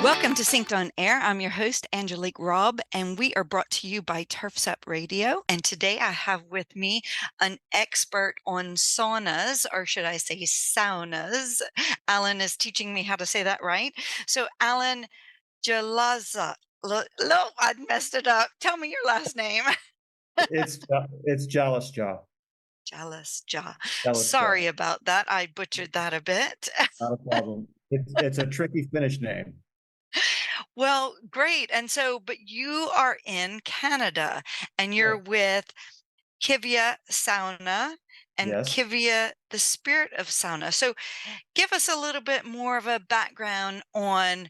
Welcome to Synkd On Air. I'm your host, Angelique Robb, and we are brought to you by Turfs Up Radio. And today I have with me an expert on saunas, or should I say saunas. Alan is teaching me how to say that right. So, Alan Jalasjaa. No, I messed it up. Tell me your last name. It's Jalasjaa. Jalasjaa. Jalasjaa, Sorry about that. I butchered that a bit. not a problem. It's a tricky Finnish name. Well, great. And so, but you are in Canada and Yeah. you're with Kivia Sauna and Yes. Kivia, the spirit of sauna. So, give us a little bit more of a background on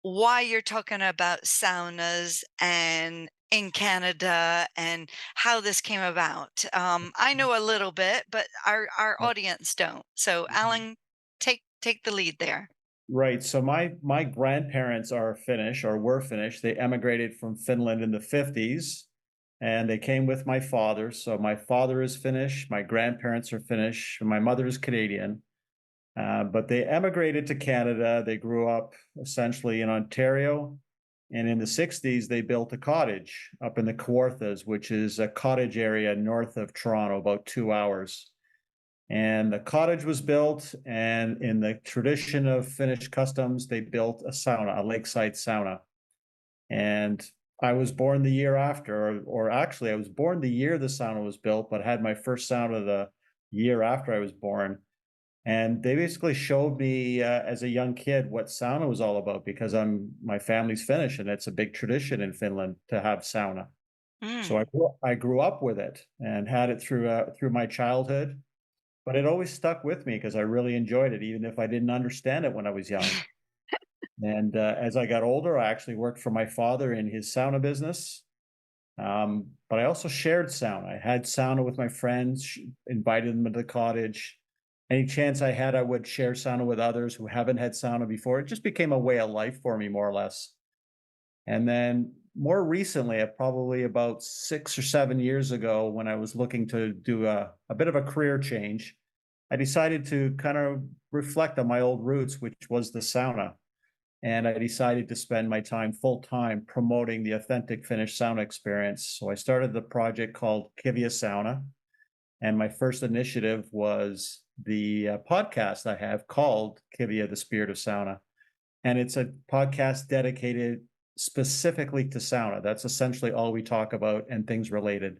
why you're talking about saunas and in Canada and how this came about. I know a little bit, but our Yeah. audience don't. So, Mhm. Alan, take the lead there. Right. So my grandparents are Finnish or were Finnish. They emigrated from Finland in the 50s and they came with my father. So my father is Finnish, my grandparents are Finnish, and my mother is Canadian. But they emigrated to Canada. They grew up essentially in Ontario. And in the 60s, they built a cottage up in the Kawarthas, which is a cottage area north of Toronto, about 2 hours. And the cottage was built, and in the tradition of Finnish customs, they built a sauna, a lakeside sauna. And I was born the year after, or actually, I was born the year the sauna was built, but had my first sauna the year after I was born. And they basically showed me as a young kid what sauna was all about because my family's Finnish and it's a big tradition in Finland to have sauna. So Mm. I grew up with it and had it through my childhood, but it always stuck with me because I really enjoyed it, even if I didn't understand it when I was young. And as I got older, I actually worked for my father in his sauna business. But I also shared sauna. I had sauna with my friends, invited them to the cottage. Any chance I had, I would share sauna with others who haven't had sauna before. It just became a way of life for me, more or less. And then more recently, probably about 6 or 7 years ago, when I was looking to do a bit of a career change, I decided to kind of reflect on my old roots, which was the sauna. And I decided to spend my time full time promoting the authentic Finnish sauna experience. So I started the project called Kivia Sauna. And my first initiative was the podcast I have called Kivia, the Spirit of Sauna. And it's a podcast dedicated specifically to sauna. That's essentially all we talk about and things related.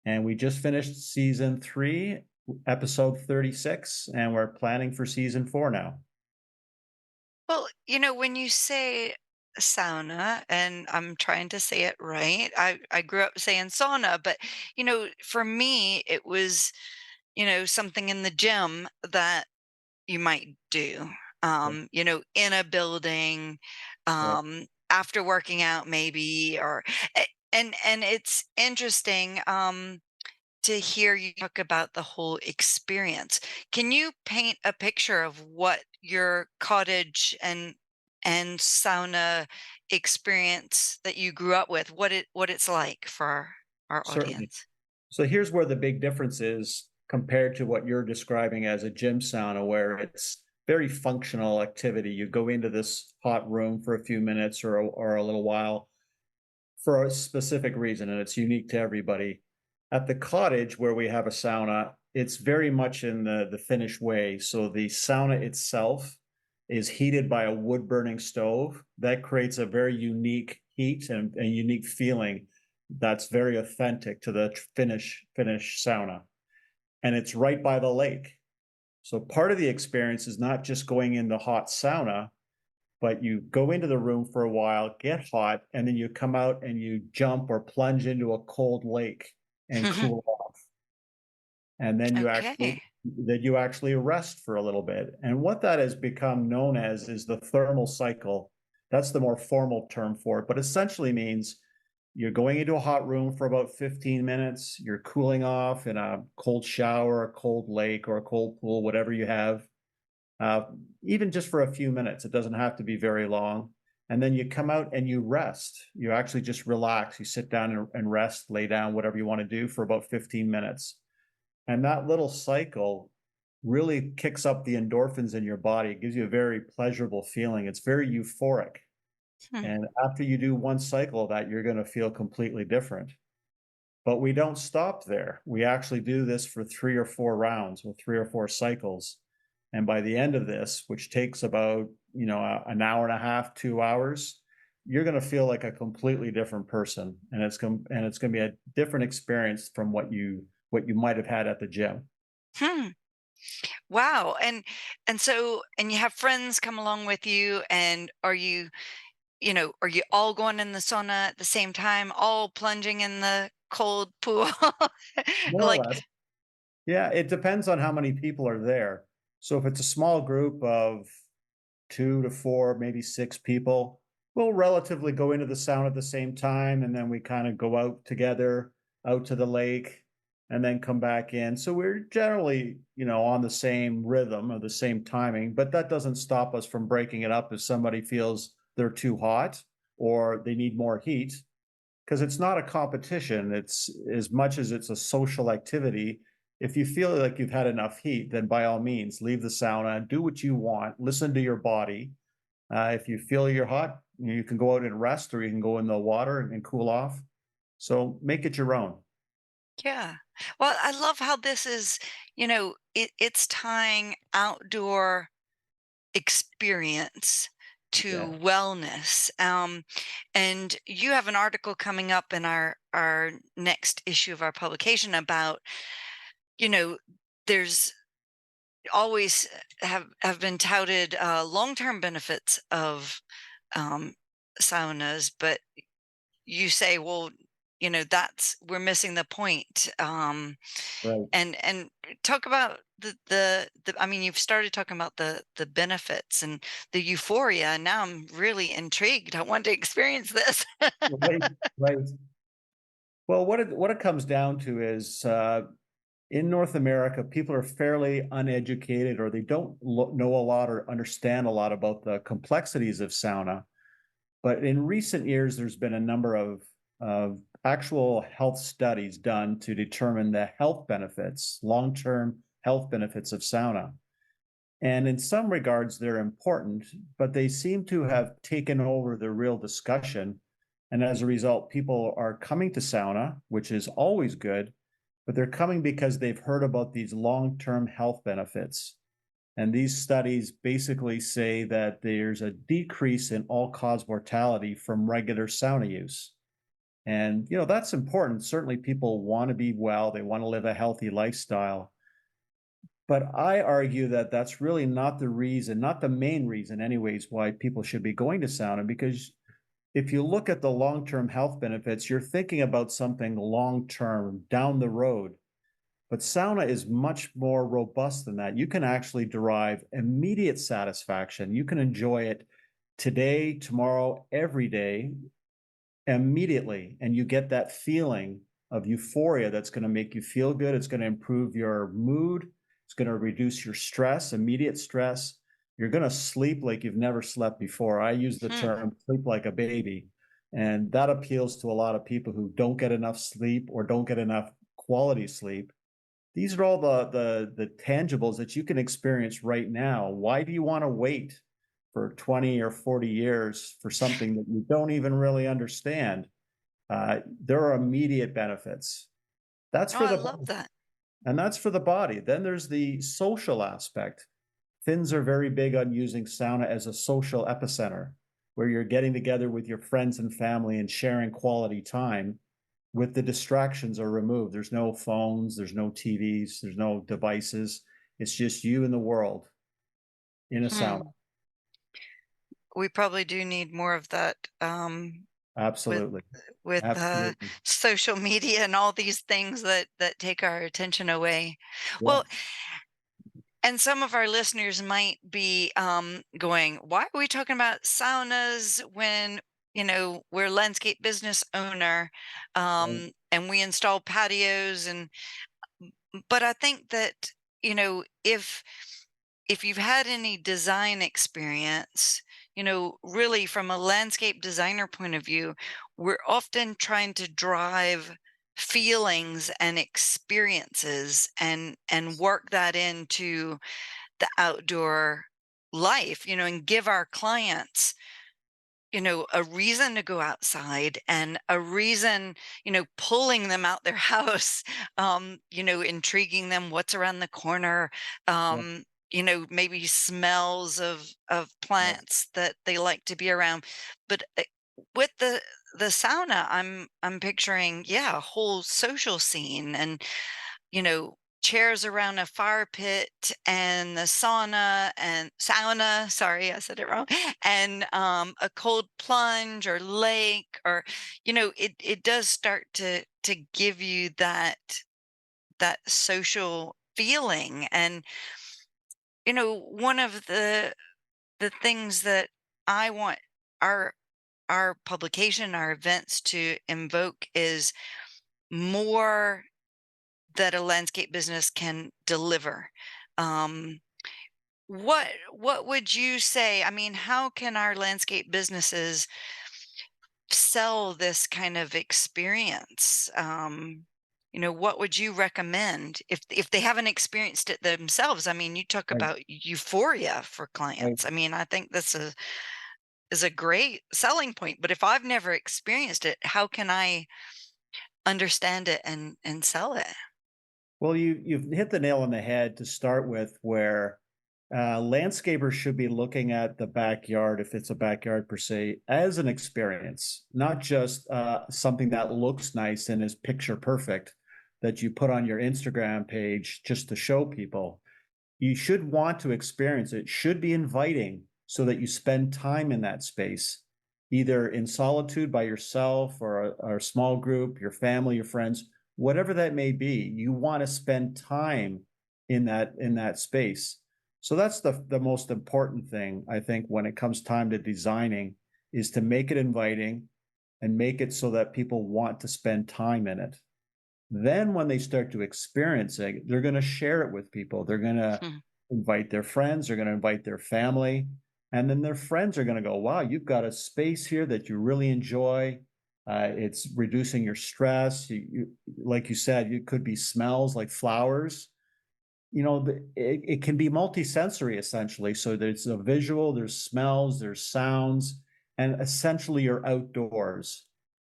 And we just finished season 3, episode 36, and we're planning for season 4 now. Well, when you say sauna, and I'm trying to say it right, I grew up saying sauna, but for me, it was, something in the gym that you might do, Yeah. in a building, Yeah. after working out maybe, or and it's interesting. To hear you talk about the whole experience. Can you paint a picture of what your cottage and sauna experience that you grew up with, what it's like for our Certainly. audience? So here's where the big difference is compared to what you're describing as a gym sauna, where it's very functional activity. You go into this hot room for a few minutes or a little while for a specific reason, and it's unique to everybody. At the cottage where we have a sauna, it's very much in the Finnish way. So the sauna itself is heated by a wood burning stove that creates a very unique heat and a unique feeling that's very authentic to the Finnish sauna. And it's right by the lake. So part of the experience is not just going in the hot sauna, but you go into the room for a while, get hot, and then you come out and you jump or plunge into a cold lake and cool off. And Okay. then you actually rest for a little bit. And what that has become known as is the thermal cycle. That's the more formal term for it, but essentially means you're going into a hot room for about 15 minutes, you're cooling off in a cold shower, a cold lake, or a cold pool, whatever you have, uh, even just for a few minutes. It doesn't have to be very long. And then you come out and you rest. You actually just relax. You sit down and rest, lay down, whatever you want to do for about 15 minutes. And that little cycle really kicks up the endorphins in your body. It gives you a very pleasurable feeling. It's very euphoric. Hmm. And after you do one cycle of that, you're going to feel completely different. But we don't stop there. We actually do this for 3 or 4 rounds or 3 or 4 cycles. And by the end of this, which takes about, an hour and a half, 2 hours, you're going to feel like a completely different person. And it's going to be a different experience from what you might have had at the gym. Hmm. Wow. And you have friends come along with you, and are you all going in the sauna at the same time, all plunging in the cold pool? More or Like, less. Yeah, it depends on how many people are there. So if it's a small group of 2 to 4, maybe 6 people, we'll relatively go into the sauna at the same time, and then we kinda go out together, out to the lake, and then come back in. So we're generally, on the same rhythm or the same timing, but that doesn't stop us from breaking it up if somebody feels they're too hot or they need more heat. Because it's not a competition. It's as much as it's a social activity. If you feel like you've had enough heat, then by all means, leave the sauna, do what you want, listen to your body. If you feel you're hot, you can go out and rest, or you can go in the water and cool off. So make it your own. yeah. Well, I love how this is, it's tying outdoor experience to Yeah, wellness. And you have an article coming up in our next issue of our publication about, you know, there's always have been touted long-term benefits of um, saunas, but you say, well, that's we're missing the point. right. And talk about I mean, you've started talking about the benefits and the euphoria, and now I'm really intrigued. I want to experience this. Right, right. Well, what it comes down to is, in North America, people are fairly uneducated, or they don't know a lot or understand a lot about the complexities of sauna. But in recent years, there's been a number of actual health studies done to determine the health benefits, long-term health benefits of sauna. And in some regards, they're important, but they seem to have taken over the real discussion. And as a result, people are coming to sauna, which is always good, but they're coming because they've heard about these long-term health benefits. And these studies basically say that there's a decrease in all-cause mortality from regular sauna use. And, that's important. Certainly, people want to be well, they want to live a healthy lifestyle. But I argue that that's really not the reason, not the main reason, anyways, why people should be going to sauna. Because if you look at the long-term health benefits, you're thinking about something long-term down the road. But sauna is much more robust than that. You can actually derive immediate satisfaction. You can enjoy it today, tomorrow, every day, immediately. And you get that feeling of euphoria that's going to make you feel good. It's going to improve your mood. It's going to reduce your stress, immediate stress. You're going to sleep like you've never slept before. I use the Hmm. term sleep like a baby. And that appeals to a lot of people who don't get enough sleep or don't get enough quality sleep. These are all the tangibles that you can experience right now. Why do you want to wait for 20 or 40 years for something that you don't even really understand? There are immediate benefits. That's Oh, for I the love body, that. and that's for the body. Then there's the social aspect. Finns are very big on using sauna as a social epicenter, where you're getting together with your friends and family and sharing quality time with the distractions are removed. There's no phones, there's no TVs, there's no devices. It's just you and the world in a sauna. Hmm. We probably do need more of that, with Absolutely. Absolutely. social media and all these things that take our attention away. Yeah. Well, and some of our listeners might be going, "Why are we talking about saunas when we're a landscape business owner, Right. and we install patios?" And but I think that if you've had any design experience, really from a landscape designer point of view, we're often trying to drive feelings and experiences and work that into the outdoor life, and give our clients a reason to go outside and a reason, pulling them out their house, intriguing them, what's around the corner, Yeah, maybe smells of yes, plants that they like to be around. But with the sauna, I'm picturing, yeah, a whole social scene and chairs around a fire pit and the sauna, sorry, I said it wrong, and a cold plunge or lake or it does start to give you that social feeling. And one of the things that I want our our publication, our events to invoke is more that a landscape business can deliver. Um, what would you say? I mean, how can our landscape businesses sell this kind of experience? What would you recommend if they haven't experienced it themselves? I mean, you talk right. about euphoria for Right. clients. I mean, I think this is a great selling point. But if I've never experienced it, how can I understand it and sell it? Well, you've hit the nail on the head to start with, where landscapers should be looking at the backyard, if it's a backyard per se, as an experience, not just something that looks nice and is picture perfect that you put on your Instagram page just to show people. You should want to experience it. It should be inviting so that you spend time in that space, either in solitude by yourself or a small group, your family, your friends, whatever that may be. You want to spend time in that space. So that's the most important thing, I think, when it comes time to designing, is to make it inviting and make it so that people want to spend time in it. Then when they start to experience it, they're going to share it with people. They're going to Hmm. invite their friends, they're going to invite their family, and then their friends are going to go, wow, you've got a space here that you really enjoy. It's reducing your stress. Like you said, it could be smells like flowers. It can be multisensory essentially. So there's a visual, there's smells, there's sounds, and essentially you're outdoors.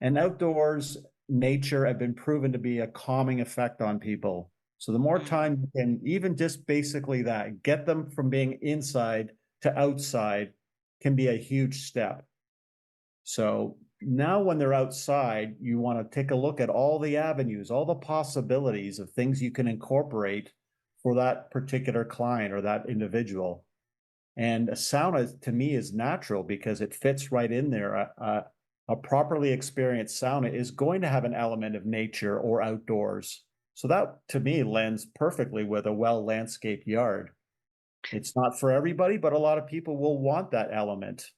And outdoors, nature have been proven to be a calming effect on people. So the more Hmm. time you can, even just basically that, get them from being inside to outside, can be a huge step. So now when they're outside, you want to take a look at all the avenues, all the possibilities of things you can incorporate for that particular client or that individual. And a sauna to me is natural because it fits right in there. A properly experienced sauna is going to have an element of nature or outdoors. So that to me lends perfectly with a well landscaped yard. It's not for everybody, but a lot of people will want that element.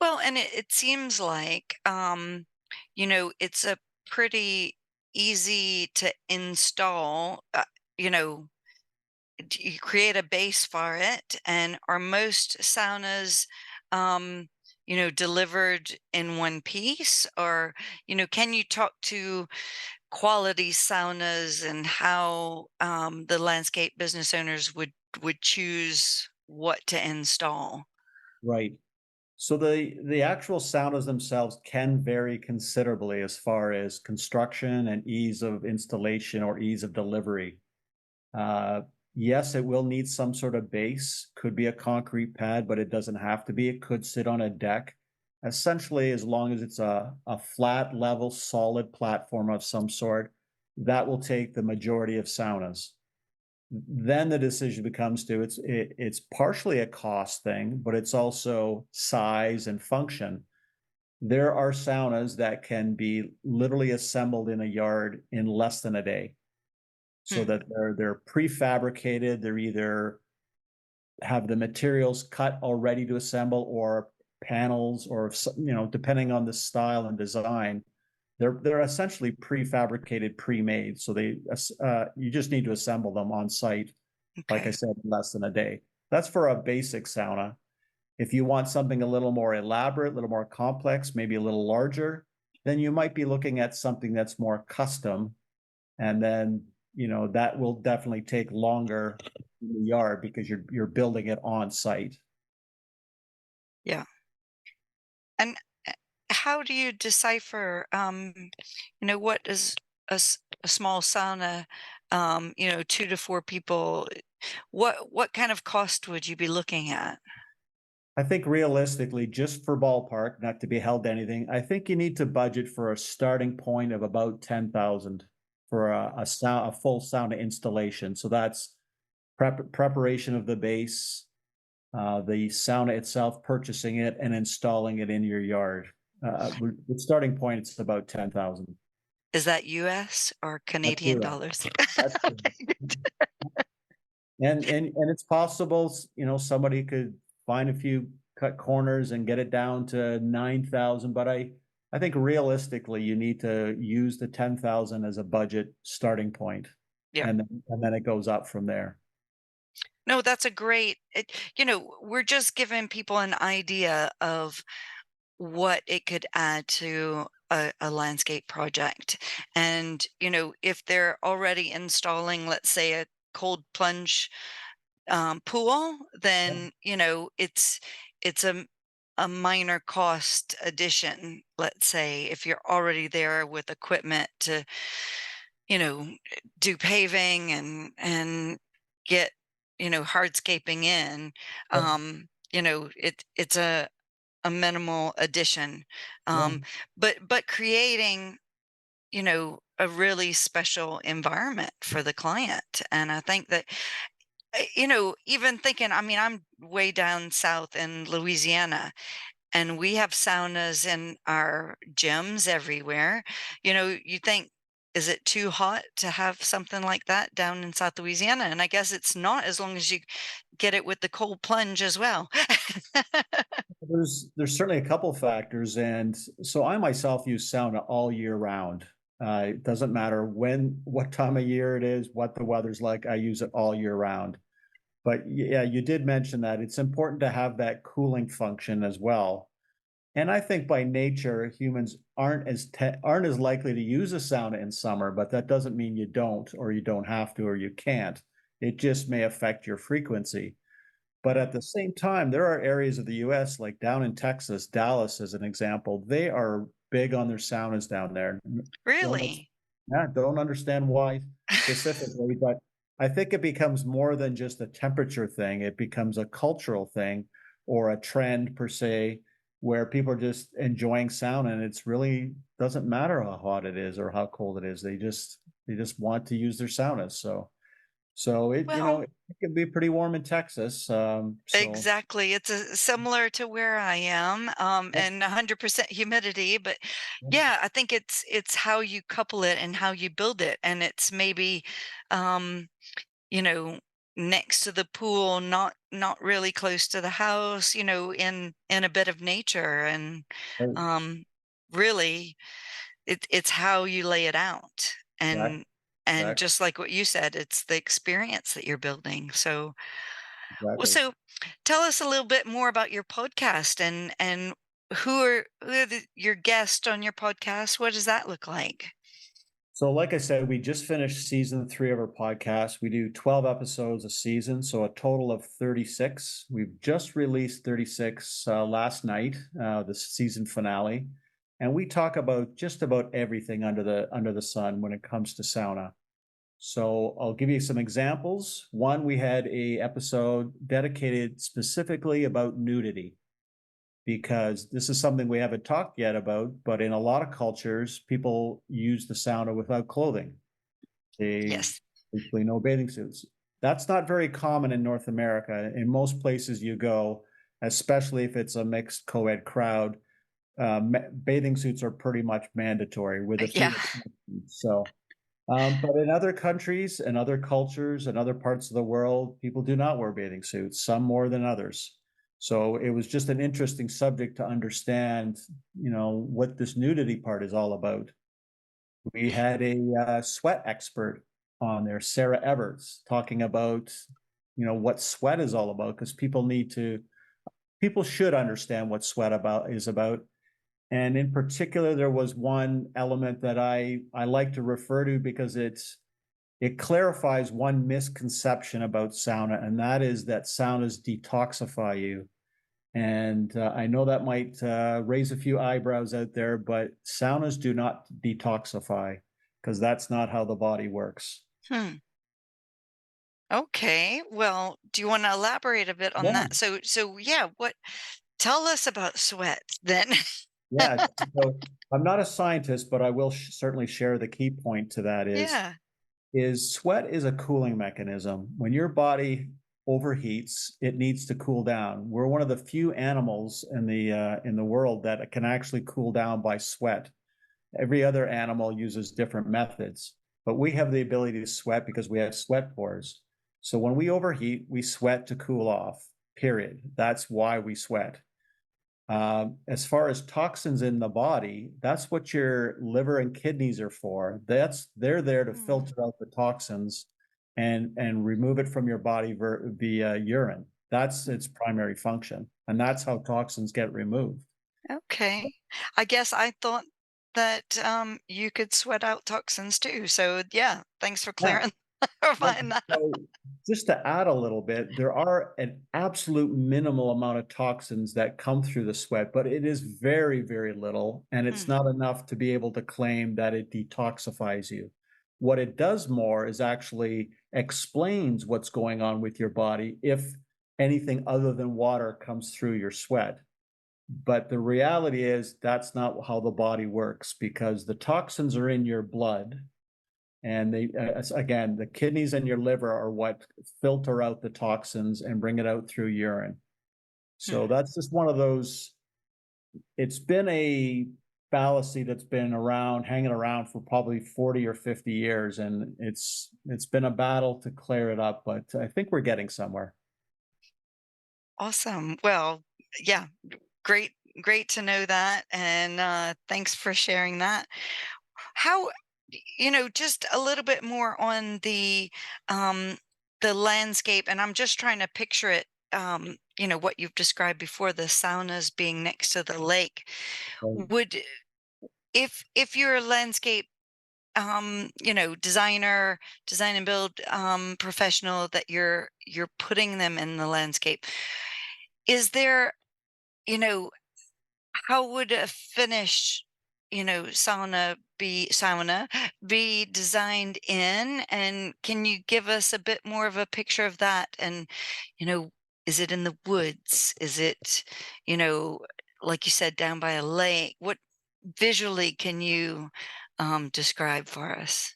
Well, and it seems like, it's a pretty easy to install. You know, you create a base for it, and are most saunas, delivered in one piece, or can you talk to quality saunas and how the landscape business owners would choose what to install? Right. So the actual saunas themselves can vary considerably as far as construction and ease of installation or ease of delivery. Uh, yes, it will need some sort of base. Could be a concrete pad, but it doesn't have to be. It could sit on a deck. Essentially, as long as it's a flat, level, solid platform of some sort, that will take the majority of saunas. Then the decision becomes to it's partially a cost thing, but it's also size and function. There are saunas that can be literally assembled in a yard in less than a day, so Hmm. that they're prefabricated. They're either have the materials cut already to assemble, or panels, or depending on the style and design, they're essentially prefabricated, pre-made. So you just need to assemble them on site, like I Okay. said, in less than a day. That's for a basic sauna. If you want something a little more elaborate, a little more complex, maybe a little larger, then you might be looking at something that's more custom. And then, that will definitely take longer in the yard because you're building it on site. Yeah. And how do you decipher, what is a small sauna, 2 to 4 people? What kind of cost would you be looking at? I think realistically, just for ballpark, not to be held to anything, I think you need to budget for a starting point of about 10,000 for a full sauna installation. So that's preparation of the base, the sauna itself, purchasing it, and installing it in your yard. The starting point, it's about 10,000. Is that US or That's Canadian US. dollars? That's and it's possible, somebody could find a few cut corners and get it down to 9,000, but I think realistically you need to use the 10,000 as a budget starting point, Yeah. and then it goes up from there. No, that's a great we're just giving people an idea of what it could add to a landscape project. And, if they're already installing, let's say, a cold plunge pool, Yeah. then, it's a minor cost addition, let's say, if you're already there with equipment to, you know, do paving and get, hardscaping in. Yep. It's a minimal addition, Yeah. but creating, a really special environment for the client. And I think that, even thinking, I mean, I'm way down south in Louisiana, and we have saunas in our gyms everywhere. You think, is it too hot to have something like that down in South Louisiana? And I guess it's not, as long as you get it with the cold plunge as well. There's certainly a couple factors, and so I myself use sauna all year round. It doesn't matter what time of year it is, what the weather's like. I use it all year round. But yeah, you did mention that it's important to have that cooling function as well. And I think by nature, humans aren't as likely to use a sauna in summer, but that doesn't mean you don't, or you don't have to, or you can't. It just may affect your frequency. But at the same time, there are areas of the US, like down in Texas, Dallas as an example, they are big on their saunas down there. Don't, Really? yeah, don't understand why specifically, but I think it becomes more than just a temperature thing. It becomes a cultural thing or a trend per se, where people are just enjoying sauna, and it's really doesn't matter how hot it is or how cold it is. They just want to use their saunas. So Well, it can be pretty warm in Texas. So exactly. It's similar to where I am, yep, and 100% humidity. But yep, yeah, I think it's how you couple it and how you build it, and it's maybe, um, you know, next to the pool, not really close to the house, in a bit of nature, and right, um, really, it's how you lay it out, exact, and exact, just like what you said, it's the experience that you're building. So, well, exactly. so tell us a little bit more about your podcast, and who are your guests on your podcast? What does that look like? So, like I said, we just finished season 3 of our podcast. We do 12 episodes a season, so a total of 36. We've just released 36 last night, the season finale, and we talk about just about everything under the sun when it comes to sauna. So I'll give you some examples. One, we had a episode dedicated specifically about nudity, because this is something we haven't talked yet about, but in a lot of cultures, people use the sauna without clothing. They Yes. basically no bathing suits. That's not very common in North America. In most places you go, especially if it's a mixed co-ed crowd, bathing suits are pretty much mandatory with a Yeah. few exceptions. But in other countries and other cultures and other parts of the world, people do not wear bathing suits, some more than others. So it was just an interesting subject to understand, what this nudity part is all about. We had a sweat expert on there, Sarah Everts, talking about, what sweat is all about, because people should understand what sweat is about. And in particular, there was one element that I like to refer to because it clarifies one misconception about sauna, and that is that saunas detoxify you. And I know that might raise a few eyebrows out there, but saunas do not detoxify because that's not how the body works. Hmm. Okay. Well, do you want to elaborate a bit on Yeah. that? So yeah, what tell us about sweat then. Yeah. So I'm not a scientist, but I will certainly share the key point to that Yeah. is sweat is a cooling mechanism. When your body overheats, it needs to cool down. We're one of the few animals in the world that can actually cool down by sweat. Every other animal uses different methods, but we have the ability to sweat because we have sweat pores. So when we overheat, we sweat to cool off, period. That's why we sweat. As far as toxins in the body, that's what your liver and kidneys are for. They're there to Hmm. filter out the toxins and remove it from your body via urine. That's its primary function, and that's how toxins get removed. Okay. I guess I thought that you could sweat out toxins too. So yeah, thanks for Yeah. clearing And clarifying that. so just to add a little bit, there are an absolute minimal amount of toxins that come through the sweat, but it is very, very little, and it's Hmm. not enough to be able to claim that it detoxifies you. What it does more is actually explains what's going on with your body if anything other than water comes through your sweat. But the reality is that's not how the body works because the toxins are in your blood and again, the kidneys and your liver are what filter out the toxins and bring it out through urine. Hmm. So that's just one of those. It's been a fallacy that's been around, hanging around for probably 40 or 50 years, and it's been a battle to clear it up, but I think we're getting somewhere. Awesome. Well, yeah, great, great to know that. And thanks for sharing that. How, just a little bit more on um, the landscape, and I'm just trying to picture it. What you've described before, the saunas being next to the lake. So Would if you're a landscape design and build professional that you're putting them in the landscape, is there, you know how would a finished, sauna be designed in? And can you give us a bit more of a picture of that? And, you know, is it in the woods? Is it, you know, like you said, down by a lake? What visually can you describe for us?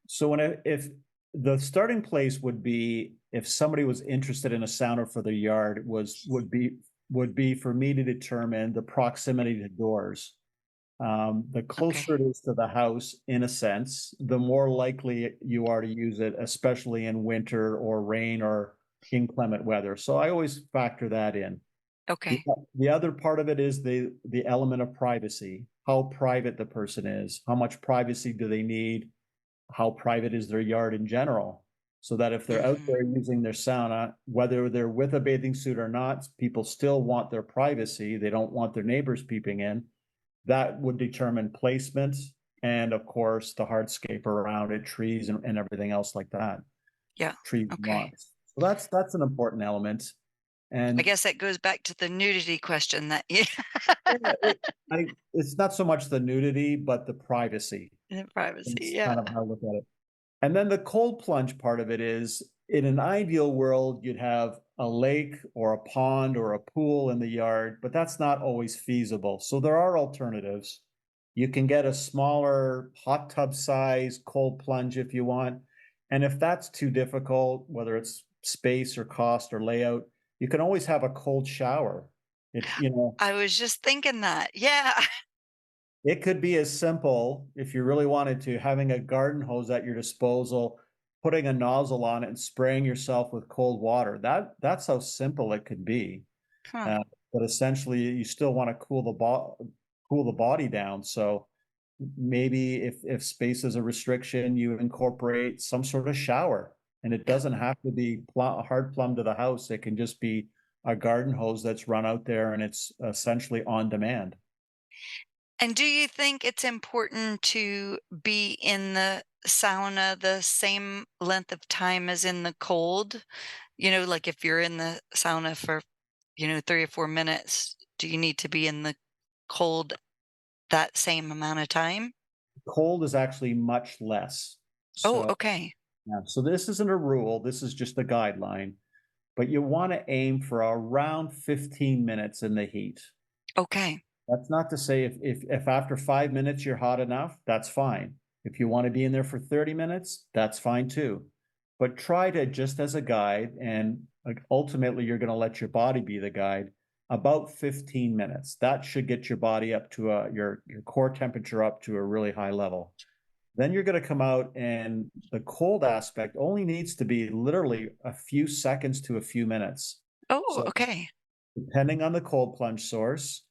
so if the starting place would be if somebody was interested in a sauna for their yard would be for me to determine the proximity to doors. The Okay. closer it is to the house, in a sense, the more likely you are to use it, especially in winter or rain or inclement weather. So I always factor that in. The, Okay. the other part of it is the element of privacy, how private the person is, how much privacy do they need, how private is their yard in general. So that if they're out Hmm. there using their sauna, whether they're with a bathing suit or not, people still want their privacy. They don't want their neighbors peeping in. That would determine placement and, of course, the hardscape around it, trees and everything else like that, Yeah. trees and Okay. rocks. So that's an important element. I And guess that goes back to the nudity question that you yeah, it's not so much the nudity, but the privacy. the privacy. It's Yeah. kind of how I look at it. And then the cold plunge part of it is in an ideal world, you'd have a lake or a pond or a pool in the yard, but that's not always feasible. So there are alternatives. You can get a smaller hot tub size cold plunge if you want. And if that's too difficult, whether it's space or cost or layout, you can always have a cold shower. It, I was just thinking that. Yeah. it could be as simple, if you really wanted to, having a garden hose at your disposal, putting a nozzle on it and spraying yourself with cold water. That's how simple it could be. Huh. Uh, but essentially, you still want to cool the body down. So maybe if space is a restriction, you incorporate some sort of shower, and it Yeah. doesn't have to be hard plumb to the house. It can just be a garden hose that's run out there, and it's essentially on demand. And do you think it's important to be in the sauna the same length of time as in the cold? Like if you're in the sauna for 3 or 4 minutes, do you need to be in the cold that same amount of time? Cold is actually much less. Oh, So, okay. yeah, so this isn't a rule, this is just a guideline, but you wanna aim for around 15 minutes in the heat. Okay. That's not to say if after 5 minutes you're hot enough, that's fine. If you wanna be in there for 30 minutes, that's fine too. But try to, just as a guide, and, like, ultimately, you're gonna let your body be the guide, about 15 minutes. That should get your body up to your core temperature up to a really high level. Then you're gonna come out, and the cold aspect only needs to be literally a few seconds to a few minutes. Oh, So, okay. depending on the cold plunge source,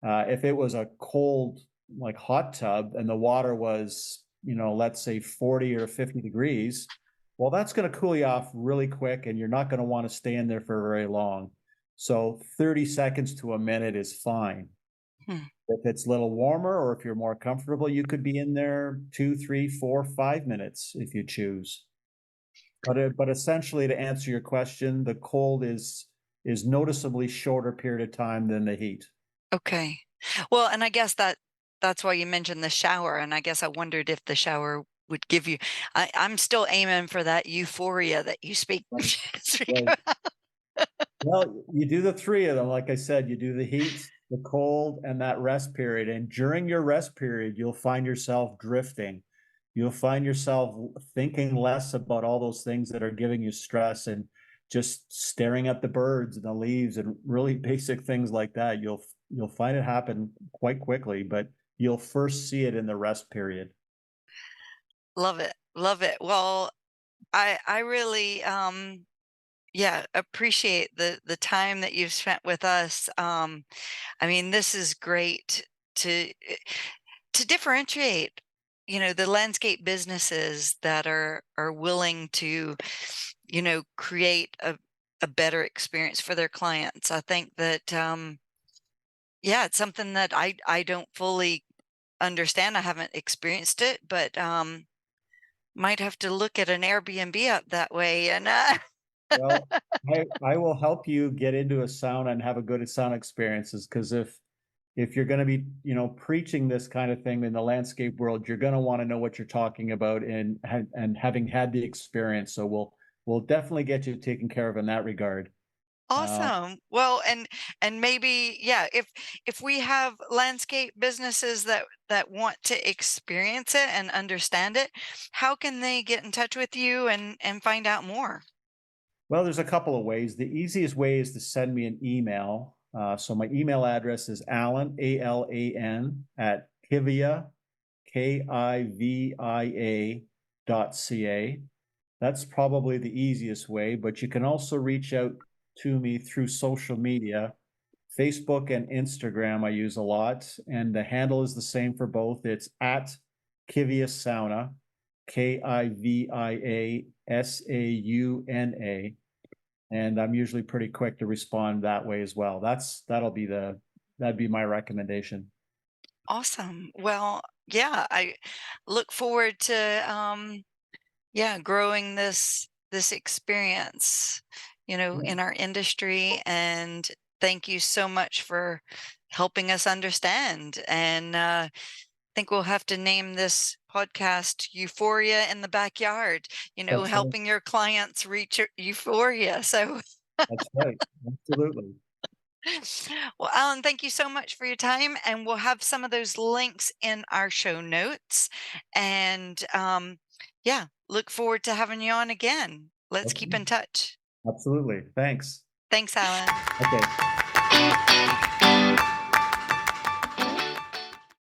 if it was a cold, like, hot tub and the water was, let's say 40 or 50 degrees, well, that's gonna cool you off really quick, and you're not gonna wanna stay in there for very long. So 30 seconds to a minute is fine. Hmm. If it's a little warmer or if you're more comfortable, you could be in there 2, 3, 4, 5 minutes if you choose. But essentially, to answer your question, the cold is noticeably shorter period of time than the heat. Okay. Well, and I guess that's why you mentioned the shower, and I guess I wondered if the shower would give you I'm still aiming for that euphoria that you speak Right, speak right. about. Well, you do the 3 of them, like I said, you do the heat, the cold, and that rest period, and during your rest period, you'll find yourself drifting. You'll find yourself thinking less about all those things that are giving you stress, and just staring at the birds and the leaves and really basic things like that. You'll find it happen quite quickly, but you'll first see it in the rest period. Love it. Love it. Well, I really yeah, appreciate the time that you've spent with us. I mean, this is great to to differentiate, the landscape businesses that are willing to, create a better experience for their clients. I think that yeah, it's something that I don't fully understand. I haven't experienced it, but might have to look at an Airbnb up that way and Well, I will help you get into a sauna and have a good sauna experiences, because if you're gonna be, preaching this kind of thing in the landscape world, you're gonna wanna know what you're talking about, and having had the experience, so we'll definitely get you taken care of in that regard. Uh, awesome. Well, and maybe yeah, if we have landscape businesses that want to experience it and understand it, how can they get in touch with you and find out more? well, there's a couple of ways. The easiest way is to send me an email. So my email address is Alan, ALAN, at Kivia, KIVIA .ca. That's probably the easiest way, but you can also reach out to me through social media. Facebook and Instagram I use a lot, and the handle is the same for both. It's at Kivia Sauna, KIVIA SAUNA, and I'm usually pretty quick to respond that way as well. That'd be my recommendation. Awesome. Well, yeah, I look forward to yeah, growing this experience, Yeah, in our industry, and thank you so much for helping us understand. And think we'll have to name this podcast Euphoria in the Backyard, that's right. helping your clients reach euphoria. So, That's right. Absolutely. well, Alan, thank you so much for your time. And we'll have some of those links in our show notes. And yeah, look forward to having you on again. Let's keep Okay. in touch. Absolutely. Thanks. Thanks, Alan. Okay.